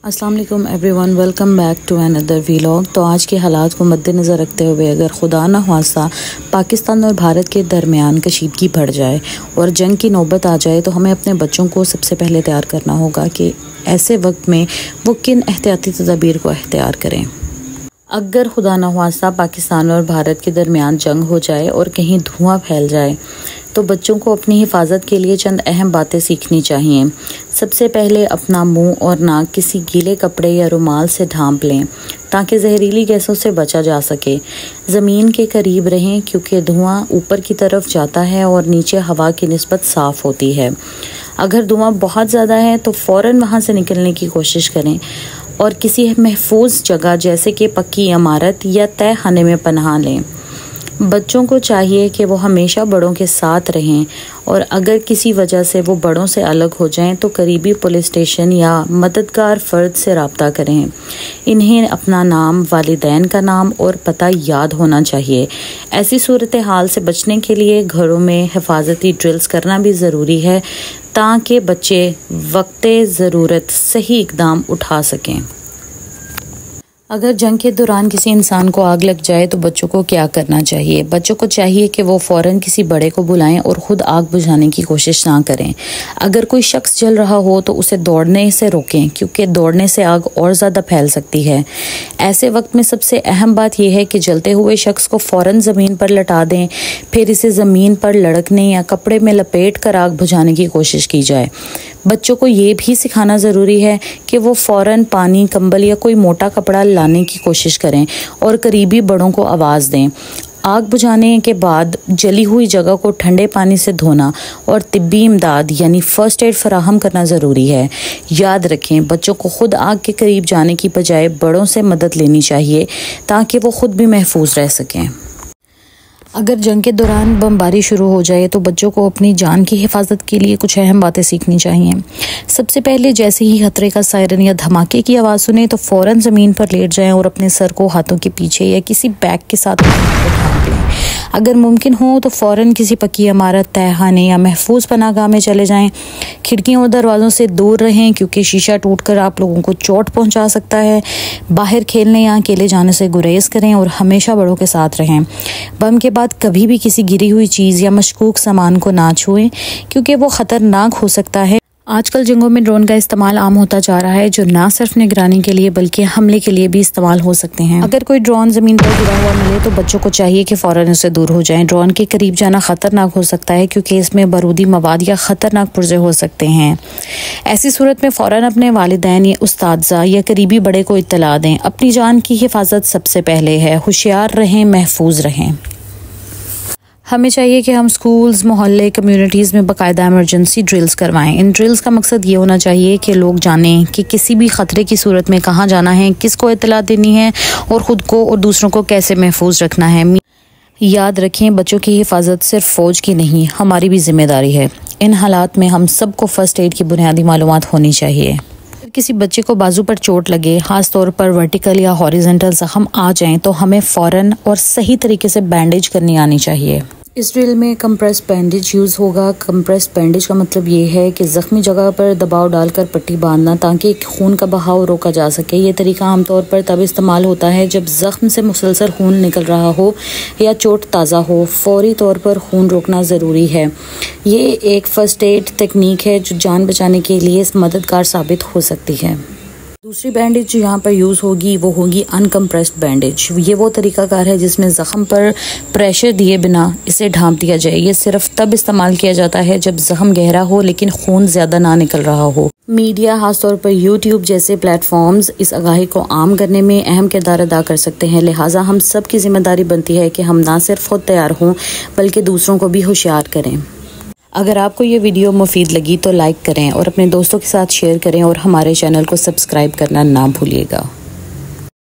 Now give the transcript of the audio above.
अस्सलाम वालेकुम everyone, welcome back to another vlog. तो आज के हालात को मद्देनज़र रखते हुए अगर खुदा न ख्वास्ता पाकिस्तान और भारत के दरमियान कशीदगी बढ़ जाए और जंग की नौबत आ जाए तो हमें अपने बच्चों को सबसे पहले तैयार करना होगा कि ऐसे वक्त में वो किन एहतियाती तदाबीर को अख्तियार करें। अगर खुदा न ख्वास्ता पाकिस्तान और भारत के दरमियान जंग हो जाए और कहीं धुआं फैल जाए तो बच्चों को अपनी हिफाजत के लिए चंद अहम बातें सीखनी चाहिए। सबसे पहले अपना मुंह और नाक किसी गीले कपड़े या रुमाल से ढांप लें ताकि जहरीली गैसों से बचा जा सके। ज़मीन के करीब रहें क्योंकि धुआं ऊपर की तरफ जाता है और नीचे हवा की निस्बत साफ़ होती है। अगर धुआं बहुत ज़्यादा है तो फ़ौरन वहाँ से निकलने की कोशिश करें और किसी महफूज जगह जैसे कि पक्की इमारत या तय खाने में पनाह लें। बच्चों को चाहिए कि वो हमेशा बड़ों के साथ रहें और अगर किसी वजह से वो बड़ों से अलग हो जाएं तो करीबी पुलिस स्टेशन या मददगार फ़र्द से रब्ता करें। इन्हें अपना नाम, वालिदैन का नाम और पता याद होना चाहिए। ऐसी सूरत हाल से बचने के लिए घरों में हिफाजती ड्रिल्स करना भी ज़रूरी है ताकि बच्चे वक्ते ज़रूरत सही इक़दाम उठा सकें। अगर जंग के दौरान किसी इंसान को आग लग जाए तो बच्चों को क्या करना चाहिए? बच्चों को चाहिए कि वो फ़ौरन किसी बड़े को बुलाएं और ख़ुद आग बुझाने की कोशिश ना करें। अगर कोई शख्स जल रहा हो तो उसे दौड़ने से रोकें क्योंकि दौड़ने से आग और ज़्यादा फैल सकती है। ऐसे वक्त में सबसे अहम बात यह है कि जलते हुए शख्स को फ़ौरन ज़मीन पर लटा दें, फिर इसे ज़मीन पर लड़कने या कपड़े में लपेट कर आग बुझाने की कोशिश की जाए। बच्चों को ये भी सिखाना ज़रूरी है कि वो फ़ौरन पानी, कंबल या कोई मोटा कपड़ा लाने की कोशिश करें और करीबी बड़ों को आवाज़ दें। आग बुझाने के बाद जली हुई जगह को ठंडे पानी से धोना और तिब्बी इमदाद यानी फ़र्स्ट एड फराहम करना ज़रूरी है। याद रखें, बच्चों को ख़ुद आग के करीब जाने की बजाय बड़ों से मदद लेनी चाहिए ताकि वो ख़ुद भी महफूज रह सकें। अगर जंग के दौरान बमबारी शुरू हो जाए तो बच्चों को अपनी जान की हिफाजत के लिए कुछ अहम बातें सीखनी चाहिए। सबसे पहले जैसे ही खतरे का सायरन या धमाके की आवाज़ सुने तो फ़ौरन ज़मीन पर लेट जाएं और अपने सर को हाथों के पीछे या किसी बैग के साथ ढांप लें। अगर मुमकिन हो तो फ़ौरन किसी पक्की इमारत, तहखाने या महफूज पनाहगाह में चले जाएं। खिड़कियों और दरवाज़ों से दूर रहें क्योंकि शीशा टूटकर आप लोगों को चोट पहुंचा सकता है। बाहर खेलने या अकेले जाने से गुरेज करें और हमेशा बड़ों के साथ रहें। बम के बाद कभी भी किसी गिरी हुई चीज़ या मशकूक सामान को ना छुएं क्योंकि वो ख़तरनाक हो सकता है। आजकल जंगों में ड्रोन का इस्तेमाल आम होता जा रहा है जो ना सिर्फ निगरानी के लिए बल्कि हमले के लिए भी इस्तेमाल हो सकते हैं। अगर कोई ड्रोन ज़मीन पर गिरा हुआ मिले तो बच्चों को चाहिए कि फ़ौरन उससे दूर हो जाएं। ड्रोन के करीब जाना ख़तरनाक हो सकता है क्योंकि इसमें बारूदी मवाद या ख़तरनाक पुर्जे हो सकते हैं। ऐसी सूरत में फ़ौरन अपने वालिदैन या उस्ताद या करीबी बड़े को इत्तला दें। अपनी जान की हिफाजत सबसे पहले है। होशियार रहें, महफूज रहें। हमें चाहिए कि हम स्कूल्स, मोहल्ले, कम्युनिटीज़ में बाकायदा इमरजेंसी ड्रिल्स करवाएं। इन ड्रिल्स का मकसद ये होना चाहिए कि लोग जानें कि किसी भी ख़तरे की सूरत में कहाँ जाना है, किसको इत्तला देनी है और ख़ुद को और दूसरों को कैसे महफूज रखना है। याद रखें, बच्चों की हिफाजत सिर्फ फ़ौज की नहीं, हमारी भी जिम्मेदारी है। इन हालात में हम सबको फ़र्स्ट एड की बुनियादी मालूमात होनी चाहिए। किसी बच्चे को बाजू पर चोट लगे, ख़ास तौर पर वर्टिकल या हॉरिजॉन्टल ज़ख्म आ जाएं तो हमें फ़ौरन और सही तरीके से बैंडेज करनी आनी चाहिए। इस ड्रिल में कंप्रेस बैंडेज यूज़ होगा। कंप्रेस बैंडेज का मतलब ये है कि ज़ख्मी जगह पर दबाव डालकर पट्टी बांधना ताकि खून का बहाव रोका जा सके। ये तरीका आमतौर पर तब इस्तेमाल होता है जब ज़ख्म से मुसलसल खून निकल रहा हो या चोट ताज़ा हो। फौरी तौर पर खून रोकना ज़रूरी है। ये एक फ़र्स्ट एड तकनीक है जो जान बचाने के लिए मददगार साबित हो सकती है। दूसरी बैंडेज जो यहाँ पर यूज़ होगी वो होगी अनकम्प्रेस्ड बैंडेज। ये वो तरीकाकार है जिसमें ज़ख्म पर प्रेशर दिए बिना इसे ढांप दिया जाए। ये सिर्फ तब इस्तेमाल किया जाता है जब ज़ख्म गहरा हो लेकिन खून ज़्यादा ना निकल रहा हो। मीडिया, खासतौर पर यूट्यूब जैसे प्लेटफॉर्म्स इस आगाही को आम करने में अहम किरदार अदा कर सकते हैं। लिहाजा हम सब की जिम्मेदारी बनती है कि हम ना सिर्फ खुद तैयार हों बल्कि दूसरों को भी होशियार करें। अगर आपको ये वीडियो मुफीद लगी तो लाइक करें और अपने दोस्तों के साथ शेयर करें और हमारे चैनल को सब्सक्राइब करना ना भूलिएगा।